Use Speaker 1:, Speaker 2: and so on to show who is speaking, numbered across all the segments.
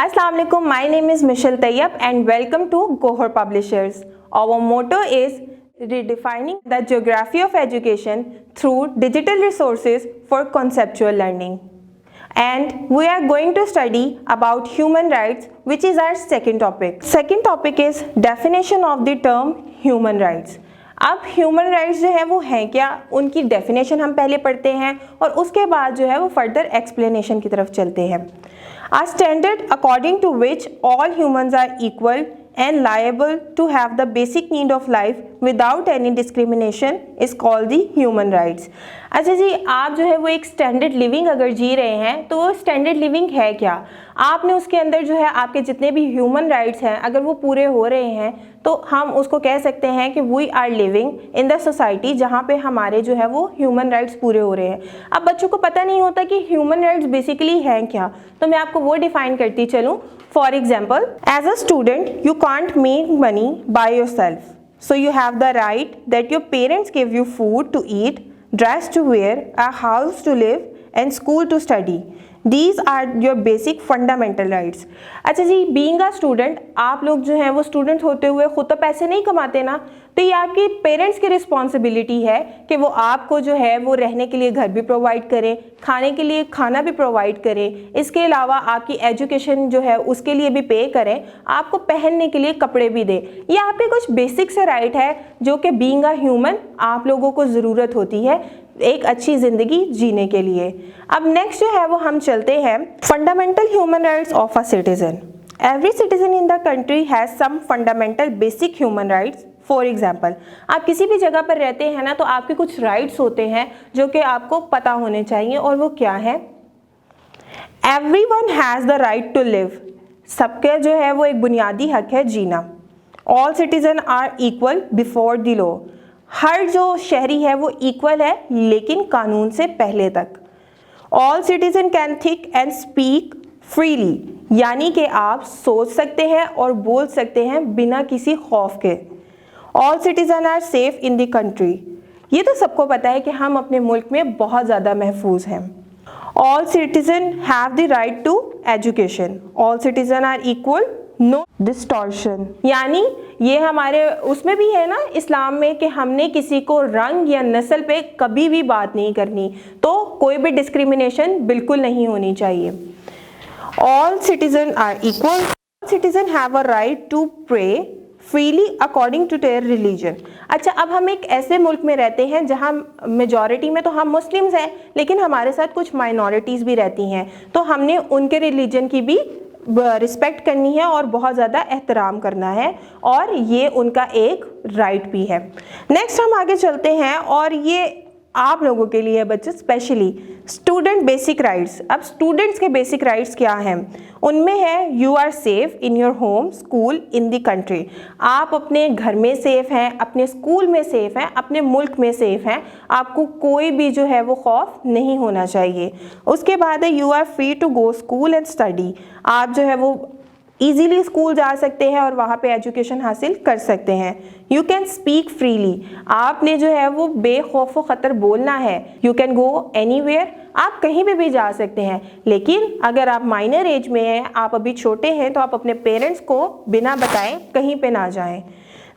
Speaker 1: Assalamu alaikum, my name is Michelle Tayyab and welcome to Gohar Publishers. Our motto is redefining the geography of education through digital resources for conceptual learning. And we are going to study about human rights, which is our second topic. Second topic is definition of the term human rights. अब human rights जो है वो हैं क्या, उनकी definition हम पहले पढ़ते हैं और उसके बाद जो है वो फर्दर एक्सप्लेनेशन की तरफ चलते हैं. A standard according to which all humans are equal and liable to have the basic need of life without any discrimination is called the human rights. अच्छा जी, आप जो है वो एक स्टैंडर्ड लिविंग अगर जी रहे हैं तो वो स्टैंडर्ड लिविंग है क्या? आपने उसके अंदर जो है आपके जितने भी ह्यूमन राइट्स हैं अगर वो पूरे हो रहे हैं तो हम उसको कह सकते हैं कि we are living in the society जहाँ पे हमारे जो है वो ह्यूमन राइट्स पूरे हो रहे हैं. अब बच्चों को पता नहीं होता कि ह्यूमन राइट्स बेसिकली हैं क्या, तो मैं आपको वो डिफाइन करती चलूँ. For example, as a student, you can't make money by yourself. So you have the right that your parents give you food to eat, dress to wear, a house to live, and school to study. These are your basic fundamental rights. अच्छा जी, being a student, आप लोग जो हैं वो student होते हुए खुद तो पैसे नहीं कमाते ना, तो ये आपकी पेरेंट्स की रिस्पॉन्सिबिलिटी है कि वो आपको जो है वो रहने के लिए घर भी प्रोवाइड करें, खाने के लिए खाना भी प्रोवाइड करें, इसके अलावा आपकी एजुकेशन जो है उसके लिए भी पे करें, आपको पहनने के लिए कपड़े भी दें. ये आपके कुछ बेसिक से राइट है जो कि बीइंग अ ह्यूमन आप लोगों को ज़रूरत होती है एक अच्छी ज़िंदगी जीने के लिए. अब नेक्स्ट जो है वो हम चलते हैं fundamental human rights of a citizen. Every citizen in the country has some fundamental basic human rights. For example, आप किसी भी जगह पर रहते हैं ना तो आपके कुछ राइट्स होते हैं जो कि आपको पता होने चाहिए, और वो क्या है? Everyone has the right to live. सबके जो है वो एक बुनियादी हक है जीना. All citizen are equal before the law. हर जो शहरी है वो इक्वल है लेकिन कानून से पहले तक. All citizen can think and speak freely, यानी कि आप सोच सकते हैं और बोल सकते हैं बिना किसी खौफ के. All citizen are safe in the country. ये तो सबको पता है कि हम अपने मुल्क में बहुत ज़्यादा महफूज हैं. All citizen have the right to education. All citizen are equal, no distortion. यानी ये हमारे उसमें भी है ना इस्लाम में कि हमने किसी को रंग या नस्ल पे कभी भी बात नहीं करनी, तो कोई भी डिस्क्रिमिनेशन बिल्कुल नहीं होनी चाहिए. All citizen are equal. Citizen have a right to pray freely according to their religion. अच्छा, अब हम एक ऐसे मुल्क में रहते हैं जहाँ मेजॉरिटी में तो हम मुस्लिम्स हैं लेकिन हमारे साथ कुछ माइनॉरिटीज़ भी रहती हैं, तो हमने उनके रिलीजन की भी रिस्पेक्ट करनी है और बहुत ज़्यादा एहतराम करना है, और ये उनका एक राइट भी है. नेक्स्ट हम आगे चलते हैं और ये आप लोगों के लिए बच्चे स्पेशली स्टूडेंट बेसिक राइट्स. अब स्टूडेंट्स के बेसिक राइट्स क्या हैं? उनमें है you are safe in your home, school, in the country. आप अपने घर में सेफ़ हैं, अपने स्कूल में सेफ़ हैं, अपने मुल्क में सेफ़ हैं. आपको कोई भी जो है वो खौफ नहीं होना चाहिए. उसके बाद है you are free to go school and study. आप जो है वो ईजीली स्कूल जा सकते हैं और वहाँ पे एजुकेशन हासिल कर सकते हैं. You can speak freely. आपने जो है वो बेखौफ व ख़तर बोलना है. You can go anywhere. आप कहीं भी जा सकते हैं, लेकिन अगर आप माइनर एज में हैं, आप अभी छोटे हैं, तो आप अपने पेरेंट्स को बिना बताएं कहीं पे ना जाएं.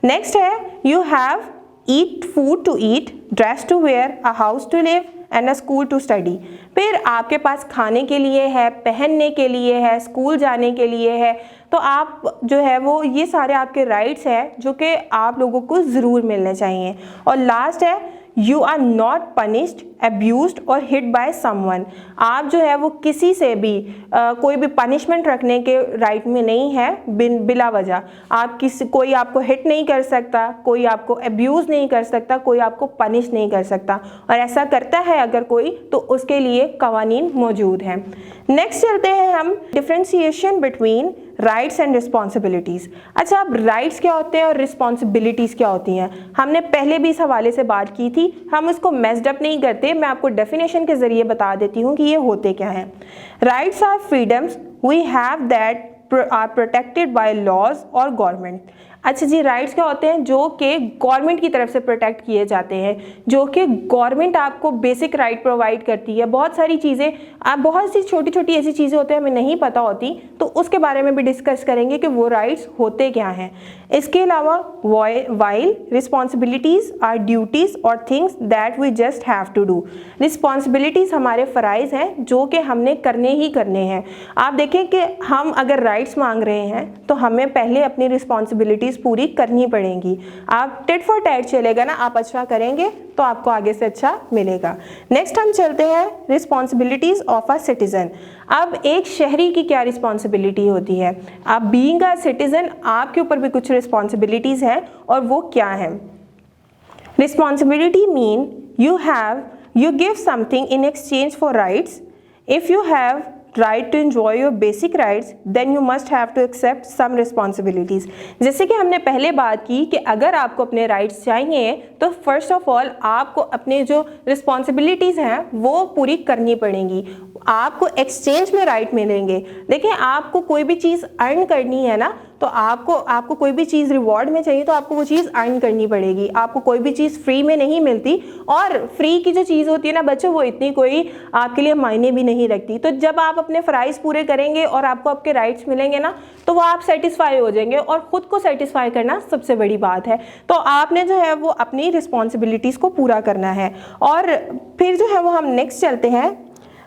Speaker 1: नेक्स्ट है you have eat food to eat, dress to wear, a house to live and a school to study. फिर आपके पास खाने के लिए है, पहनने के लिए है, स्कूल जाने के लिए है, तो आप जो है वो ये सारे आपके राइट्स हैं जो कि आप लोगों को ज़रूर मिलने चाहिए. और लास्ट है you are not punished, abused और हिट बाय समवन. आप जो है वो किसी से भी कोई भी पनिशमेंट रखने के राइट में नहीं है बिला वजह. आप कोई आपको हिट नहीं कर सकता, कोई आपको अब्यूज़ नहीं कर सकता, कोई आपको पनिश नहीं कर सकता, और ऐसा करता है अगर कोई तो उसके लिए कवानीन मौजूद हैं. नेक्स्ट चलते हैं हम differentiation between rights and responsibilities. अच्छा, अब राइट्स क्या होते हैं और रिस्पॉन्सिबिलिटीज़ क्या होती हैं? हमने पहले भी इस हवाले से बात की थी, हम इसको मेस्ड अप नहीं करते. मैं आपको डेफिनेशन के ज़रिए बता देती हूँ कि ये होते क्या हैं. Rights are freedoms we have that are protected by laws और गवर्नमेंट. अच्छा जी, राइट्स क्या होते हैं? जो कि गवर्नमेंट की तरफ से प्रोटेक्ट किए जाते हैं, जो कि गवर्नमेंट आपको बेसिक राइट प्रोवाइड करती है। बहुत सारी चीज़ें, आप बहुत सी छोटी छोटी ऐसी चीज़ें होती हैं हमें नहीं पता होती, तो उसके बारे में भी डिस्कस करेंगे कि वो राइट्स होते क्या हैं। इसके अलावा वाइल रिस्पॉन्सिबिलिटीज़ आर ड्यूटीज़ और things that we just have to do. Responsibilities हमारे फ़राइज़ हैं जो कि हमने करने ही करने हैं। आप देखें कि हम अगर राइट्स मांग रहे हैं तो हमें पहले अपनी रिस्पॉन्सिबिलिटीज़ पूरी करनी पड़ेंगी। आप टिट फॉर टैट चलेगा ना, आप अच्छा करेंगे तो आपको आगे से अच्छा मिलेगा। नेक्स्ट हम चलते हैं रिस्पॉन्सिबिलिटीज़ ऑफ अ सिटीज़न। अब एक शहरी की क्या रिस्पॉन्सिबिलिटी होती है? अब बीइंग अ सिटीज़न आपके ऊपर भी कुछ रिस्पॉन्सिबिलिटीज़ हैं, और वो क्या हैं? Responsibility mean you give something in exchange for rights. If you have right to enjoy your basic rights, then you must have to accept some responsibilities. जैसे कि हमने पहले बात की कि अगर आपको अपने राइट्स चाहिए तो फर्स्ट ऑफ ऑल आपको अपने जो रिस्पॉन्सिबिलिटीज़ हैं वो पूरी करनी पड़ेंगी। आपको एक्सचेंज में राइट मिलेंगे। देखिए, आपको कोई भी चीज़ अर्न करनी है ना, तो आपको कोई भी चीज़ रिवॉर्ड में चाहिए तो आपको वो चीज़ अर्न करनी पड़ेगी। आपको कोई भी चीज़ फ्री में नहीं मिलती, और फ्री की जो चीज़ होती है ना बच्चों, वो इतनी कोई आपके लिए मायने भी नहीं रखती। तो जब आप अपने फ़राइज़ पूरे करेंगे और आपको आपके राइट्स मिलेंगे ना, तो वो आप सेटिस्फाई हो जाएंगे, और ख़ुद को सेटिस्फाई करना सबसे बड़ी बात है। तो आपने जो है वो अपनी रिस्पॉन्सिबिलिटीज़ को पूरा करना है। और फिर जो है वो हम नेक्स्ट चलते हैं।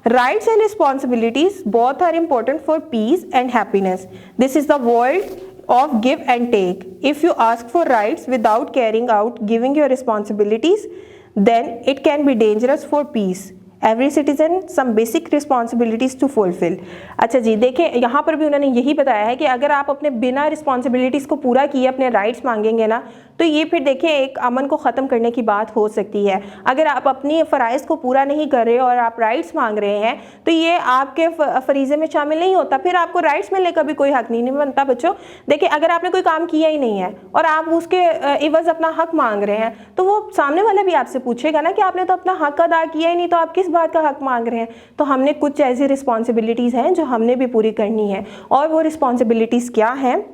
Speaker 1: Rights and responsibilities both are important for peace and happiness. This is the world of give and take. If you ask for rights without carrying out giving your responsibilities, then it can be dangerous for peace. Every citizen some basic responsibilities to fulfill. अच्छा जी, देखें यहाँ पर भी उन्होंने यही बताया है कि अगर आप अपने बिना रिस्पॉन्सिबिलिटीज़ को पूरा किए अपने राइट्स मांगेंगे ना, तो ये फिर देखें एक अमन को ख़त्म करने की बात हो सकती है। अगर आप अपनी फ़राइज़ को पूरा नहीं कर रहे और आप राइट्स मांग रहे हैं, तो ये आपके फरीज़े में शामिल नहीं होता, फिर आपको राइट्स मिलने का भी कोई हक़ नहीं बनता। बच्चों देखिए, अगर आपने कोई काम किया ही नहीं है और आप उसके इवज़ अपना हक़ मांग रहे हैं, तो वो सामने वाला भी आपसे पूछेगा ना कि आपने तो अपना हक़ अदा किया ही नहीं, तो आप किस बात का हक़ मांग रहे हैं। तो हमने कुछ ऐसी रिस्पॉन्सिबिलिटीज़ हैं जो हमने भी पूरी करनी है, और वो रिस्पॉन्सिबिलिटीज़ क्या हैं?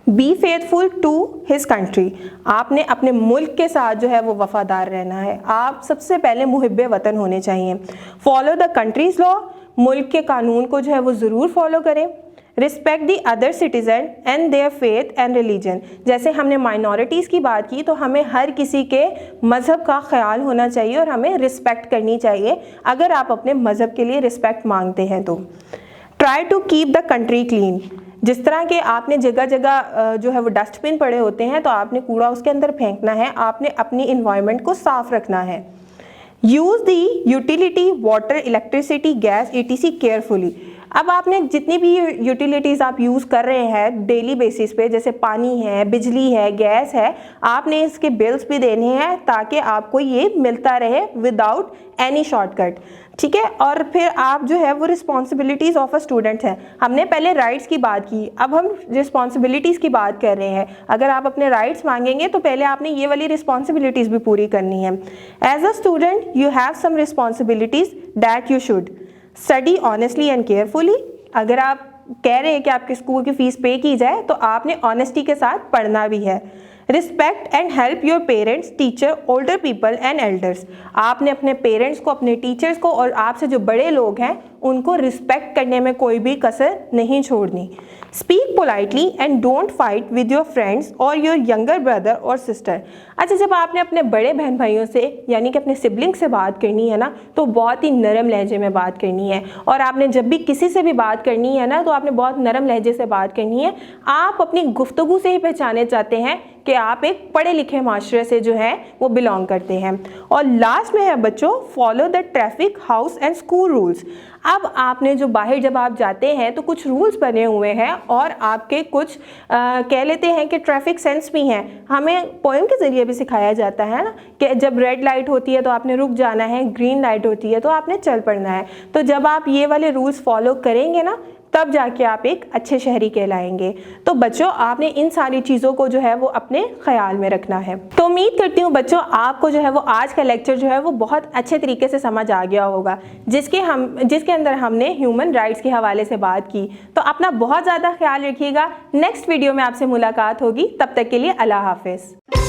Speaker 1: Be faithful to his country. आपने अपने मुल्क के साथ जो है वो वफादार रहना है। आप सबसे पहले मुहिब्बे वतन होने चाहिए। फॉलो द कंट्रीज लॉ, मुल्क के कानून को जो है वो ज़रूर फॉलो करें। Respect the other citizen and their faith and religion. जैसे हमने माइनॉरिटीज़ की बात की, तो हमें हर किसी के मज़हब का ख्याल होना चाहिए और हमें रिस्पेक्ट करनी चाहिए अगर आप अपने मज़हब के लिए रिस्पेक्ट मांगते हैं तो। Try to keep the country clean. जिस तरह के आपने जगह जगह जो है वो डस्टबिन पड़े होते हैं, तो आपने कूड़ा उसके अंदर फेंकना है, आपने अपनी इन्वायरमेंट को साफ़ रखना है। यूज़ दी utility water electricity gas ETC carefully. अब आपने जितनी भी यूटिलिटीज़ आप यूज़ कर रहे हैं डेली बेसिस पे, जैसे पानी है, बिजली है, गैस है, आपने इसके बिल्स भी देने हैं ताकि आपको ये मिलता रहे विदाउट एनी शॉर्टकट। ठीक है, और फिर आप जो है वो रिस्पॉन्सिबिलिटीज़ ऑफ अ स्टूडेंट हैं। हमने पहले राइट्स की बात की, अब हम रिस्पॉन्सिबिलिटीज़ की बात कर रहे हैं। अगर आप अपने राइट्स मांगेंगे तो पहले आपने ये वाली रिस्पॉन्सिबिलिटीज़ भी पूरी करनी है। As a student you have some responsibilities that you should study honestly and carefully. अगर आप कह रहे हैं कि आपके स्कूल की फ़ीस पे की जाए, तो आपने ऑनेस्टी के साथ पढ़ना भी है। Respect and help your parents, teacher, older people and elders. आपने अपने पेरेंट्स को, अपने टीचर्स को और आपसे जो बड़े लोग हैं उनको रिस्पेक्ट करने में कोई भी कसर नहीं छोड़नी। Speak politely and don't fight with your friends और योर यंगर ब्रदर और सिस्टर। अच्छा, जब आपने अपने बड़े बहन भाइयों से यानी कि अपने सिबलिंग से बात करनी है ना, तो बहुत ही नरम लहजे में बात करनी है। और आपने जब भी किसी से भी बात करनी है ना, तो आपने बहुत नरम लहजे से बात करनी है। आप अपनी गुफ्तगू से ही पहचाने जाते हैं कि आप एक पढ़े लिखे माशरे से जो है वो बिलोंग करते हैं। और लास्ट में है बच्चों, follow the traffic, house and school rules. अब आपने जो बाहर जब आप जाते हैं तो कुछ रूल्स बने हुए हैं और आपके कुछ कह लेते हैं कि ट्रैफिक सेंस भी हैं। हमें पोएम के ज़रिए भी सिखाया जाता है ना कि जब रेड लाइट होती है तो आपने रुक जाना है, ग्रीन लाइट होती है तो आपने चल पड़ना है। तो जब आप ये वाले रूल्स फॉलो करेंगे ना, तब जाके आप एक अच्छे शहरी कहलाएंगे। तो बच्चों आपने इन सारी चीज़ों को जो है वो अपने ख्याल में रखना है। तो उम्मीद करती हूँ बच्चों आपको जो है वो आज का लेक्चर जो है वो बहुत अच्छे तरीके से समझ आ गया होगा, जिसके अंदर हमने ह्यूमन राइट्स के हवाले से बात की। तो अपना बहुत ज़्यादा ख्याल रखिएगा। नेक्स्ट वीडियो में आपसे मुलाकात होगी, तब तक के लिए अल्लाह हाफिज़।